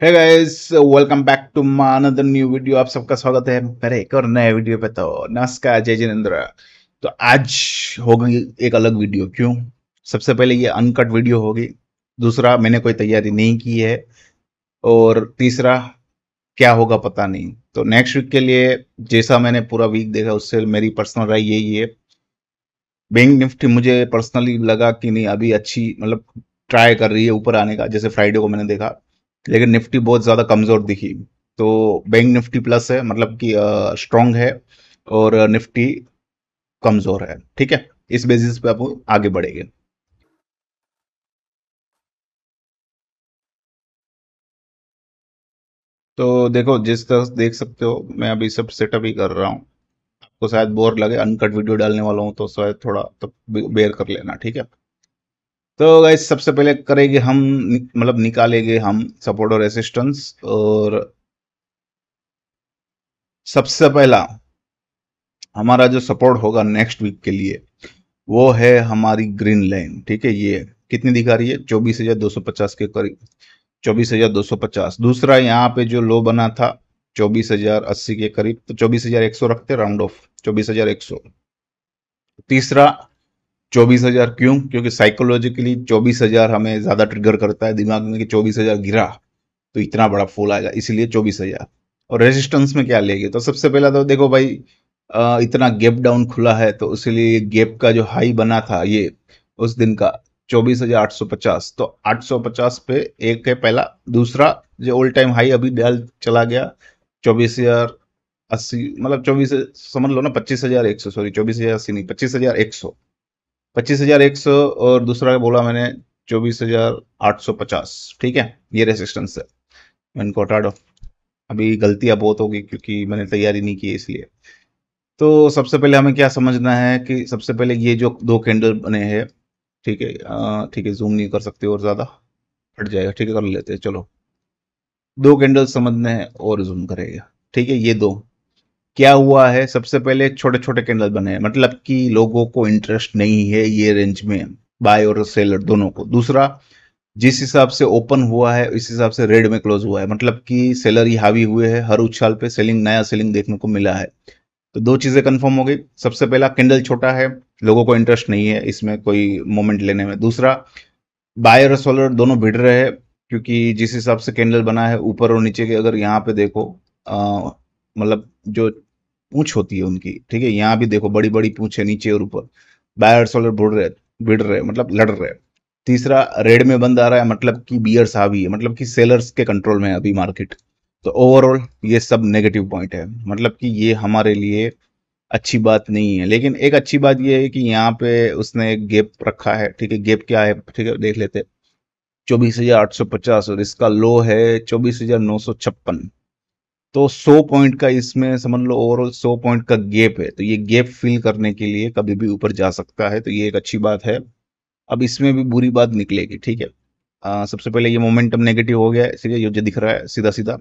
Hey guys, welcome back to my another new video. आप सबका स्वागत है मेरे एक और नए वीडियो पे। तो नमस्कार, जय जिनेंद्र। तो आज होगी एक अलग वीडियो। क्यों? सबसे पहले ये अनकट वीडियो होगी। दूसरा, मैंने कोई तैयारी नहीं की है। और तीसरा, क्या होगा पता नहीं। तो नेक्स्ट वीक के लिए जैसा मैंने पूरा वीक देखा उससे मेरी पर्सनल राय यही है। बैंक निफ्टी मुझे पर्सनली लगा कि नहीं, अभी अच्छी मतलब ट्राई कर रही है ऊपर आने का, जैसे फ्राइडे को मैंने देखा। लेकिन निफ्टी बहुत ज्यादा कमजोर दिखी। तो बैंक निफ्टी प्लस है, मतलब कि स्ट्रांग है। और निफ्टी कमजोर है। ठीक है, इस बेसिस पे आप आगे बढ़ेंगे। तो देखो, जिस तरह से देख सकते हो मैं अभी सब सेटअप ही कर रहा हूँ। आपको शायद बोर लगे, अनकट वीडियो डालने वाला हूँ तो शायद थोड़ा तो बेयर कर लेना। ठीक है। तो गाइस, सबसे पहले करेंगे हम मतलब निकालेंगे हम सपोर्ट और रेसिस्टेंस। और सबसे पहला हमारा जो सपोर्ट होगा नेक्स्ट वीक के लिए, वो है हमारी ग्रीन लाइन। ठीक है, ये कितनी दिखा रही है? 24,250 के करीब। 24,250। दूसरा, यहाँ पे जो लो बना था 24,080 के करीब, तो 24,100 रखते राउंड ऑफ। 24,100। तीसरा, 24,000। क्यों? क्योंकि साइकोलॉजिकली 24,000 हमें ज्यादा ट्रिगर करता है दिमाग में कि 24,000 गिरा तो इतना बड़ा फॉल आएगा, इसलिए 24,000। और रेजिस्टेंस में क्या लेंगे? तो सबसे पहला तो देखो भाई, इतना गैप डाउन खुला है तो इसलिए गैप का जो हाई बना था ये उस दिन का 24,850, तो 850 पे एक है पहला। दूसरा, जो ऑल टाइम हाई अभी डाल चला गया 24,080, मतलब 24 समझ लो ना, 25,100, सॉरी 24,080 नहीं, 25,100। 25,100। और दूसरा बोला मैंने 24,850। ठीक है, ये रेसिस्टेंस है। मैं इनको हटा दो। अभी गलतियां बहुत होगी क्योंकि मैंने तैयारी नहीं की है इसलिए। तो सबसे पहले हमें क्या समझना है कि सबसे पहले ये जो दो कैंडल बने हैं। ठीक है, ठीक है, जूम नहीं कर सकते और ज्यादा हट जाएगा। ठीक है, कर लेते हैं चलो। दो कैंडल समझने हैं और जूम करेगा। ठीक है, ये दो क्या हुआ है? सबसे पहले छोटे छोटे कैंडल बने हैं, मतलब कि लोगों को इंटरेस्ट नहीं है ये रेंज में, बाय और सेलर दोनों को। दूसरा, जिस हिसाब से ओपन हुआ है इस हिसाब से रेड में क्लोज हुआ है, मतलब कि सेलर ही हावी हुए हैं, हर उछाल पे सेलिंग, नया सेलिंग देखने को मिला है। तो दो चीजें कंफर्म हो गई। सबसे पहला, कैंडल छोटा है, लोगों को इंटरेस्ट नहीं है इसमें कोई मोमेंट लेने में। दूसरा, बायर और सेलर दोनों भिड़ रहे हैं, क्योंकि जिस हिसाब से कैंडल बना है ऊपर और नीचे के, अगर यहाँ पे देखो मतलब जो पूंछ होती है उनकी, ठीक है, यहाँ भी देखो बड़ी बड़ी पूंछ है नीचे और ऊपर। बायर सोलर भिड़ रहे मतलब लड़ रहे। तीसरा, रेड में बंद आ रहा है, मतलब कि बियर्स हावी है, मतलब कि सेलर्स के कंट्रोल में है अभी मार्केट। तो ओवरऑल ये सब नेगेटिव पॉइंट है, मतलब कि ये हमारे लिए अच्छी बात नहीं है। लेकिन एक अच्छी बात ये है कि यहाँ पे उसने एक गैप रखा है। ठीक है, गैप क्या है? ठीक है, देख लेते हैं। 24,850 और इसका लो है 24,956। तो 100 पॉइंट का इसमें समझ लो, ओवरऑल 100 पॉइंट का गैप है। तो ये गैप फिल करने के लिए कभी भी ऊपर जा सकता है, तो ये एक अच्छी बात है। अब इसमें भी बुरी बात निकलेगी। ठीक है, सबसे पहले ये मोमेंटम नेगेटिव हो गया है, ठीक है, ये जो दिख रहा है सीधा सीधा।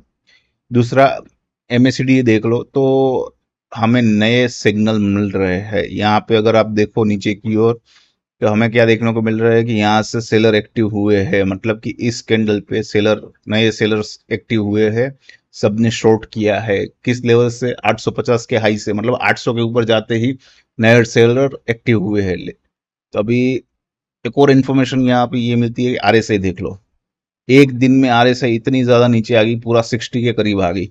दूसरा, एमएसीडी देख लो तो हमें नए सिग्नल मिल रहे हैं। यहाँ पे अगर आप देखो नीचे की ओर, तो हमें क्या देखने को मिल रहा है कि यहाँ से सेलर एक्टिव हुए हैं, मतलब कि इस कैंडल पे सेलर, नए सेलर्स एक्टिव हुए हैं। सबने शॉर्ट किया है किस लेवल से? 850 के हाई से, मतलब 800 के ऊपर जाते ही नए सेलर एक्टिव हुए हैं। तो अभी एक और इन्फॉर्मेशन यहाँ पे ये मिलती है, आरएसआई देख लो। एक दिन में आरएसआई इतनी ज्यादा नीचे आ गई, पूरा 60 के करीब आ गई।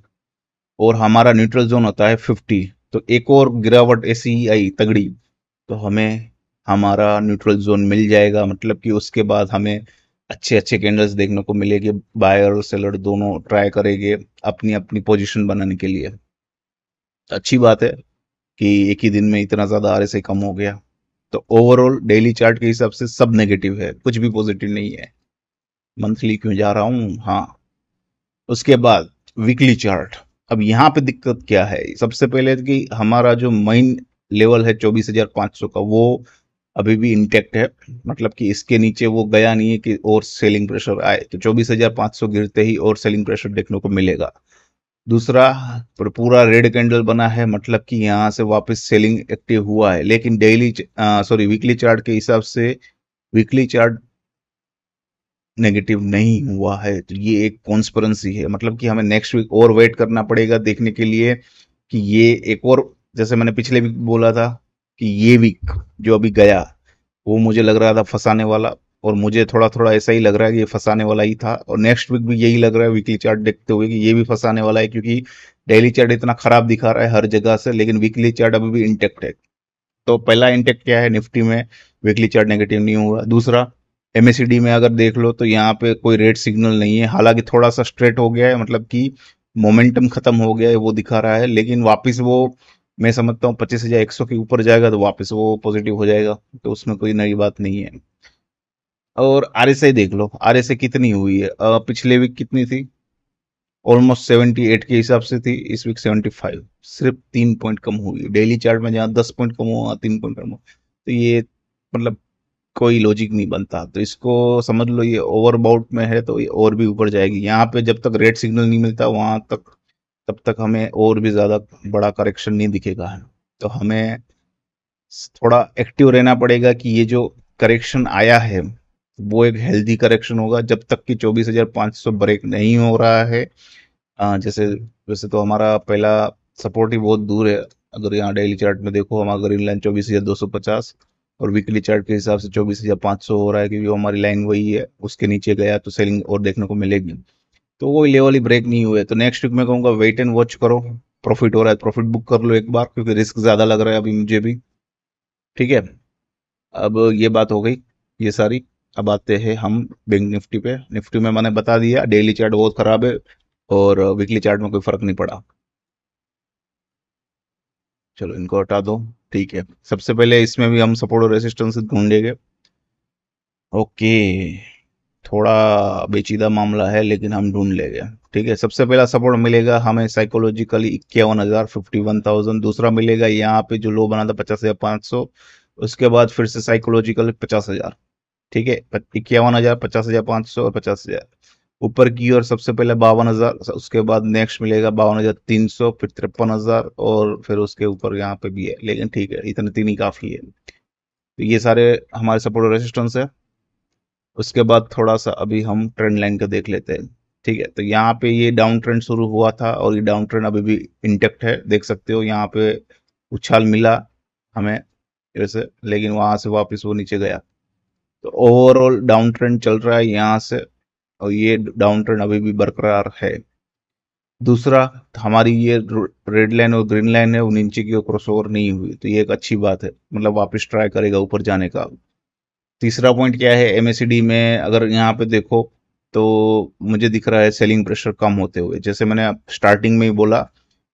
और हमारा न्यूट्रल जोन होता है 50। तो एक और गिरावट ऐसी ही आई तगड़ी, तो हमें हमारा न्यूट्रल जोन मिल जाएगा, मतलब कि उसके बाद हमें अच्छे अच्छे कैंडल्स देखने को मिलेंगे। बायर और सेलर दोनों ट्राई करेंगे अपनी अपनी पोजीशन बनाने के लिए। तो अच्छी बात है कि एक ही दिन में इतना ज्यादा आरएसआई कम हो गया। तो ओवरऑल डेली चार्ट के हिसाब से सब नेगेटिव है, कुछ भी पॉजिटिव नहीं है। मंथली क्यों जा रहा हूँ? हाँ। उसके बाद वीकली चार्ट। अब यहाँ पे दिक्कत क्या है? सबसे पहले कि हमारा जो मेन लेवल है 24,500 का, वो अभी भी इंटेक्ट है, मतलब कि इसके नीचे वो गया नहीं है कि और सेलिंग प्रेशर आए। तो 24,500 गिरते ही और सेलिंग प्रेशर देखने को मिलेगा। दूसरा, पूरा रेड कैंडल बना है, मतलब कि यहाँ से वापस सेलिंग एक्टिव हुआ है। लेकिन डेली सॉरी वीकली चार्ट के हिसाब से वीकली चार्ट नेगेटिव नहीं हुआ है, तो ये एक कॉन्स्पिरेंसी है। मतलब कि हमें नेक्स्ट वीक और वेट करना पड़ेगा देखने के लिए कि ये एक और, जैसे मैंने पिछले वीक बोला था कि ये वीक जो अभी गया वो मुझे लग रहा था फंसाने वाला, और मुझे थोड़ा थोड़ा ऐसा ही लग रहा है कि ये फंसाने वाला ही था, और नेक्स्ट वीक भी यही लग रहा है वीकली चार्ट देखते हुए कि ये भी फंसाने वाला है, क्योंकि डेली चार्ट इतना खराब दिखा रहा है हर जगह से, लेकिन वीकली चार्ट अभी भी इंटेक्ट है। तो पहला इंटेक्ट क्या है, निफ्टी में वीकली चार्ट नेगेटिव नहीं हुआ। दूसरा, एमएसीडी में अगर देख लो तो यहाँ पे कोई रेड सिग्नल नहीं है, हालांकि थोड़ा सा स्ट्रेट हो गया है, मतलब कि मोमेंटम खत्म हो गया है वो दिखा रहा है, लेकिन वापस वो, मैं समझता हूँ 25,100 के ऊपर जाएगा तो वापस वो पॉजिटिव हो जाएगा, तो उसमें कोई नई बात नहीं है। और आरएसआई देख लो, आरएसआई कितनी हुई है, पिछले वीक कितनी थी, ऑलमोस्ट 78 के हिसाब से थी, इस वीक 75, सिर्फ 3 पॉइंट कम हुई। डेली चार्ट में जहाँ 10 पॉइंट कम हुआ 3 पॉइंट कम हुआ, तो ये मतलब कोई लॉजिक नहीं बनता, तो इसको समझ लो ये ओवरबाउट में है, तो ये और भी ऊपर जाएगी। यहाँ पे जब तक रेड सिग्नल नहीं मिलता वहां तक, तब तक हमें और भी ज्यादा बड़ा करेक्शन नहीं दिखेगा। तो हमें थोड़ा एक्टिव रहना पड़ेगा कि ये जो करेक्शन आया है वो एक हेल्दी करेक्शन होगा, जब तक कि 24,500 ब्रेक नहीं हो रहा है। जैसे, वैसे तो हमारा पहला सपोर्ट ही बहुत दूर है, अगर यहाँ डेली चार्ट में देखो हमारा ग्रीन लाइन 24,250, और वीकली चार्ट के हिसाब से 24,500 हो रहा है, क्योंकि वो हमारी लाइन वही है, उसके नीचे गया तो सेलिंग और देखने को मिलेगी। तो वो लेवल ही ब्रेक नहीं हुए, तो नेक्स्ट वीक में कहूँगा वेट एंड वॉच करो। प्रॉफिट हो रहा है प्रॉफिट बुक कर लो एक बार, क्योंकि रिस्क ज्यादा लग रहा है अभी मुझे भी। ठीक है, अब ये बात हो गई ये सारी। अब आते हैं हम बैंक निफ्टी पे। निफ्टी में मैंने बता दिया डेली चार्ट बहुत खराब है, और वीकली चार्ट में कोई फर्क नहीं पड़ा। चलो इनको हटा दो। ठीक है, सबसे पहले इसमें भी हम सपोर्ट और रेसिस्टेंस ढूंढेंगे। ओके, थोड़ा पेचीदा मामला है लेकिन हम ढूंढ लेंगे। ठीक है, सबसे पहला सपोर्ट मिलेगा हमें साइकोलॉजिकली 51,000, 51,000। दूसरा मिलेगा यहाँ पे जो लो बना था 50,500, उसके बाद फिर से साइकोलॉजिकल 50,000। ठीक है, 51,000, 50,500 और 50,000। ऊपर की ओर सबसे पहले 52,000, उसके बाद नेक्स्ट मिलेगा 52,300, फिर 53,000, और फिर उसके ऊपर यहाँ पे भी है, लेकिन ठीक है इतने तीन ही काफी है। तो ये सारे हमारे सपोर्ट रेजिस्टेंस है। उसके बाद थोड़ा सा अभी हम ट्रेंड लाइन का देख लेते हैं। ठीक है, तो यहाँ पे ये डाउन ट्रेंड शुरू हुआ था, और ये डाउन ट्रेंड अभी भी इंटेक्ट है, देख सकते हो यहाँ पे उछाल मिला हमें वैसे, लेकिन वहां से वापस वो नीचे गया। तो ओवरऑल डाउन ट्रेंड चल रहा है यहाँ से, और ये डाउन ट्रेंड अभी भी बरकरार है। दूसरा, हमारी ये रेड लाइन और ग्रीन लाइन है वो नीचे की ओर क्रॉसओवर नहीं हुई, तो ये एक अच्छी बात है, मतलब वापस ट्राई करेगा ऊपर जाने का। तीसरा पॉइंट क्या है, एमएसीडी में अगर यहाँ पे देखो तो मुझे दिख रहा है सेलिंग प्रेशर कम होते हुए, जैसे मैंने स्टार्टिंग में ही बोला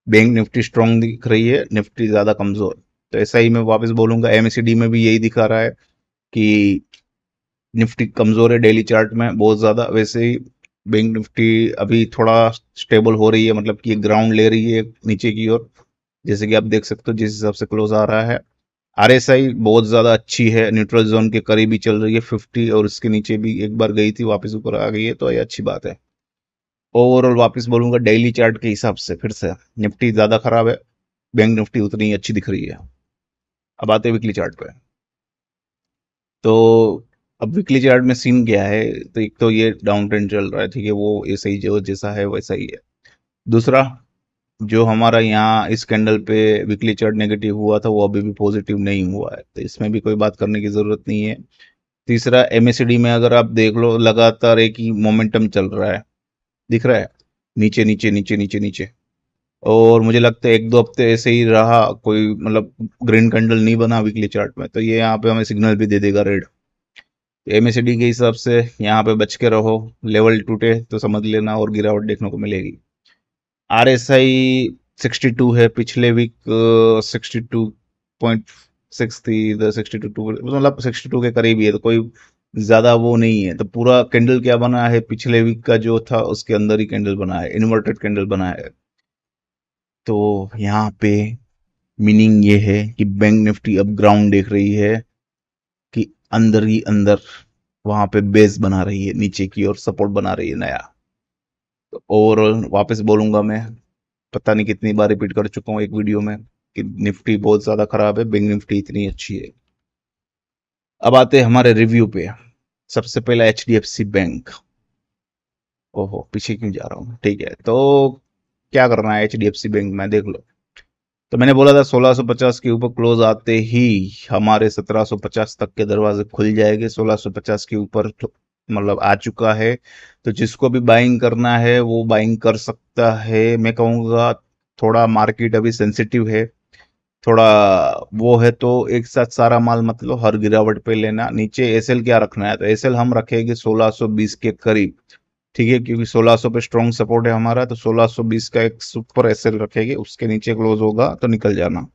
बैंक निफ्टी स्ट्रांग दिख रही है, निफ्टी ज्यादा कमजोर। तो ऐसा ही मैं वापस बोलूंगा, एमएसीडी में भी यही दिखा रहा है कि निफ्टी कमजोर है डेली चार्ट में बहुत ज्यादा। वैसे ही बैंक निफ्टी अभी थोड़ा स्टेबल हो रही है, मतलब कि ग्राउंड ले रही है नीचे की ओर, जैसे कि आप देख सकते हो जिस हिसाब से क्लोज आ रहा है। आरएसआई बहुत ज्यादा अच्छी है, न्यूट्रल जोन के करीब ही चल रही है 50, और इसके नीचे भी एक बार गई थी वापस ऊपर आ गई है, तो ये अच्छी बात है। ओवरऑल वापस बोलूंगा डेली चार्ट के हिसाब से फिर से निफ्टी ज्यादा खराब है, बैंक निफ्टी उतनी ही अच्छी दिख रही है। अब आते हैं वीकली चार्ट पे। तो अब वीकली चार्ट में सीन क्या है, तो एक तो ये डाउन ट्रेंड चल रहा है, ठीक है, वो ऐसे ही जो जैसा है वैसा ही है। दूसरा, जो हमारा यहाँ इस कैंडल पे वीकली चार्ट नेगेटिव हुआ था वो अभी भी पॉजिटिव नहीं हुआ है, तो इसमें भी कोई बात करने की जरूरत नहीं है। तीसरा, एमएसीडी में अगर आप देख लो लगातार एक ही मोमेंटम चल रहा है, दिख रहा है, नीचे नीचे नीचे नीचे नीचे। और मुझे लगता है एक दो हफ्ते ऐसे ही रहा, कोई मतलब ग्रीन कैंडल नहीं बना वीकली चार्ट में, तो ये यहाँ पे हमें सिग्नल भी दे देगा रेड। एमएसीडी के हिसाब से यहाँ पे बच के रहो, लेवल टूटे तो समझ लेना और गिरावट देखने को मिलेगी। आरएसआई 62 है, पिछले वीक 62.6 थी, इधर 62, मतलब 62 के करीब ही है, तो कोई ज्यादा वो नहीं है। तो पूरा कैंडल क्या बना है, पिछले वीक का जो था उसके अंदर ही कैंडल बना है, इन्वर्टेड कैंडल बना है। तो यहाँ पे मीनिंग ये है कि बैंक निफ्टी अब ग्राउंड देख रही है, कि अंदर ही अंदर वहां पे बेस बना रही है, नीचे की ओर सपोर्ट बना रही है नया। तो ओवरऑल वापस बोलूंगा मैं, पता नहीं कितनी बार रिपीट कर चुका हूँ एक वीडियो में, कि निफ्टी बहुत ज्यादा खराब है, बैंक निफ्टी इतनी अच्छी है। अब आते हैं हमारे रिव्यू पे। सबसे पहला HDFC बैंक। ओहो, पीछे क्यों जा रहा हूँ, ठीक है। तो क्या करना है HDFC बैंक में, देख लो। तो मैंने बोला था 1650 के ऊपर क्लोज आते ही हमारे 1750 तक के दरवाजे खुल जाएंगे। 1650 के ऊपर मतलब आ चुका है, तो जिसको भी बाइंग करना है वो बाइंग कर सकता है। मैं कहूँगा थोड़ा मार्केट अभी सेंसिटिव है, थोड़ा वो है, तो एक साथ सारा माल मतलब हर गिरावट पे लेना। नीचे एसएल क्या रखना है, तो एसएल हम रखेंगे 1620 के करीब, ठीक है, क्योंकि 1600 पे स्ट्रॉन्ग सपोर्ट है हमारा, तो 1620 का एक सुपर एसएल रखेंगे, उसके नीचे क्लोज होगा तो निकल जाना।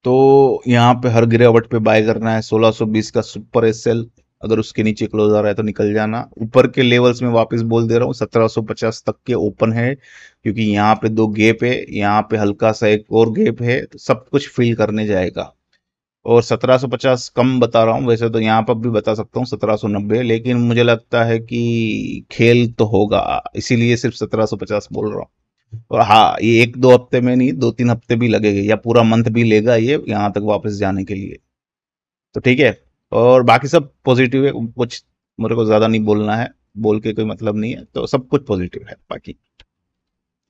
तो यहाँ पे हर गिरावट पे बाय करना है 1620 का सुपर एसएल, अगर उसके नीचे क्लोज आ रहा है तो निकल जाना। ऊपर के लेवल्स में वापस बोल दे रहा हूँ 1750 तक के ओपन है, क्योंकि यहाँ पे दो गैप है, यहाँ पे हल्का सा एक और गैप है, तो सब कुछ फिल करने जाएगा। और 1750 कम बता रहा हूँ, वैसे तो यहाँ पर भी बता सकता हूँ 1790, लेकिन मुझे लगता है कि खेल तो होगा, इसीलिए सिर्फ 1750 बोल रहा हूँ। और हाँ, ये एक दो हफ्ते में नहीं, 2-3 हफ्ते भी लगेंगे या पूरा मंथ भी लेगा ये यहाँ तक वापस जाने के लिए। तो ठीक है, और बाकी सब पॉजिटिव है, कुछ मेरे को ज्यादा नहीं बोलना है, बोल के कोई मतलब नहीं है, तो सब कुछ पॉजिटिव है बाकी।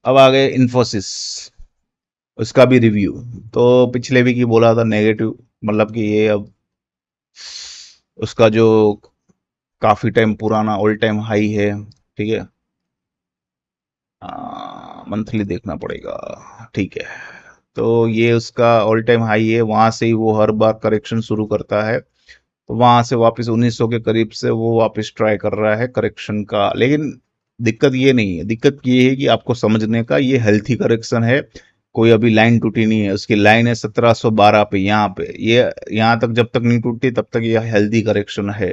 अब आ गए इन्फोसिस, उसका भी रिव्यू। तो पिछले भी की बोला था नेगेटिव, मतलब कि ये अब उसका जो काफी टाइम पुराना ऑल टाइम हाई है, ठीक है, मंथली देखना पड़ेगा, ठीक है। तो ये उसका ऑल टाइम हाई है, वहां से ही वो हर बार करेक्शन शुरू करता है, तो वहां से वापस 1900 के करीब से वो वापस ट्राई कर रहा है करेक्शन का। लेकिन दिक्कत ये नहीं है, दिक्कत ये है कि आपको समझने का, ये हेल्थी करेक्शन है, कोई अभी लाइन टूटी नहीं है, उसकी लाइन है 1712 पे, यहाँ पे ये, यहाँ तक जब तक नहीं टूटती तब तक ये हेल्दी करेक्शन है।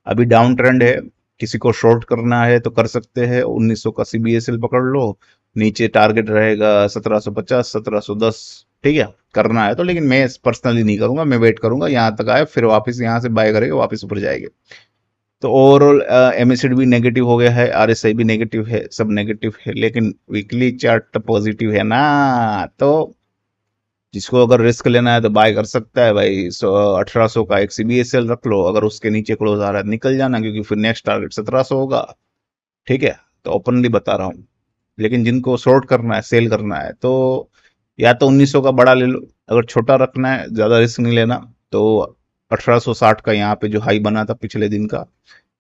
अभी डाउन ट्रेंड है, किसी को शॉर्ट करना है तो कर सकते हैं, 1900 का CBSL पकड़ लो, नीचे टारगेट रहेगा 1750 1710, ठीक है, करना है तो। लेकिन मैं पर्सनली नहीं करूंगा, मैं वेट करूंगा यहाँ तक आए, फिर वापस यहाँ से बाय करेंगे, वापस ऊपर जाएंगे। तो ओवरऑल एमएसिड भी नेगेटिव हो गया है, RSI भी नेगेटिव है, सब नेगेटिव है, लेकिन वीकली चार्ट पॉजिटिव है ना। तो जिसको अगर रिस्क लेना है तो बाय कर सकता है भाई। 1800 का एक CBSL रख लो, अगर उसके नीचे क्लोज आ रहा है निकल जाना, क्योंकि फिर नेक्स्ट टारगेट 1700 होगा, ठीक है। तो ओपनली बता रहा हूँ। लेकिन जिनको शॉर्ट करना है, सेल करना है, तो या तो 1900 का बड़ा ले लो, अगर छोटा रखना है, ज्यादा रिस्क नहीं लेना, तो 1860 का यहाँ पे जो हाई बना था पिछले दिन का,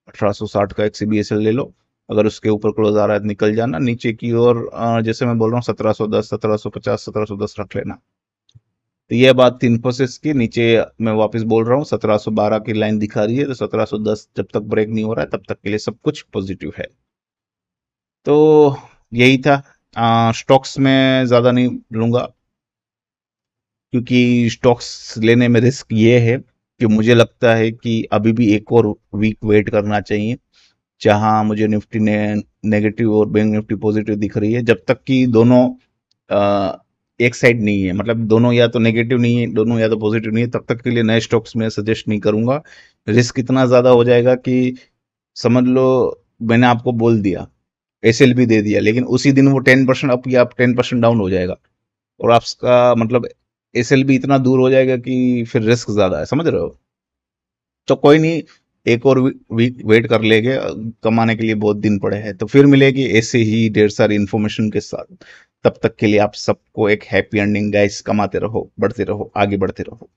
1860 का एक CBSL ले लो, अगर उसके ऊपर क्लोज आ रहा है तो निकल जाना। नीचे की ओर जैसे मैं बोल रहा हूँ 1710 1750 1710 रख लेना। तो यह बात थी इन्फोसिस की। नीचे मैं वापस बोल रहा हूँ 1712 की लाइन दिखा रही है, तो 1710 जब तक ब्रेक नहीं हो रहा है तब तक के लिए सब कुछ पॉजिटिव है। तो यही था। स्टॉक्स में ज्यादा नहीं लूंगा, क्योंकि स्टॉक्स लेने में रिस्क ये है कि मुझे लगता है कि अभी भी एक और वीक वेट करना चाहिए, जहां मुझे निफ्टी ने नेगेटिव और बैंक निफ्टी पॉजिटिव दिख रही है। जब तक कि दोनों एक साइड नहीं है, मतलब दोनों या तो नेगेटिव नहीं है, दोनों या तो पॉजिटिव नहीं है, तब तक के लिए नए स्टॉक्स में सजेस्ट नहीं करूंगा। रिस्क इतना ज्यादा हो जाएगा कि समझ लो, मैंने आपको बोल दिया, एसएल भी दे दिया, लेकिन उसी दिन वो 10% अप या 10% डाउन हो जाएगा, और आपका मतलब एसएल भी इतना दूर हो जाएगा कि फिर रिस्क ज्यादा है, समझ रहे हो। तो कोई नहीं, एक और वीक वेट कर लेंगे, कमाने के लिए बहुत दिन पड़े हैं, तो फिर मिलेगी ऐसे ही ढेर सारी इंफॉर्मेशन के साथ। तब तक के लिए आप सबको एक हैप्पी एंडिंग गाइस, कमाते रहो, बढ़ते रहो, आगे बढ़ते रहो।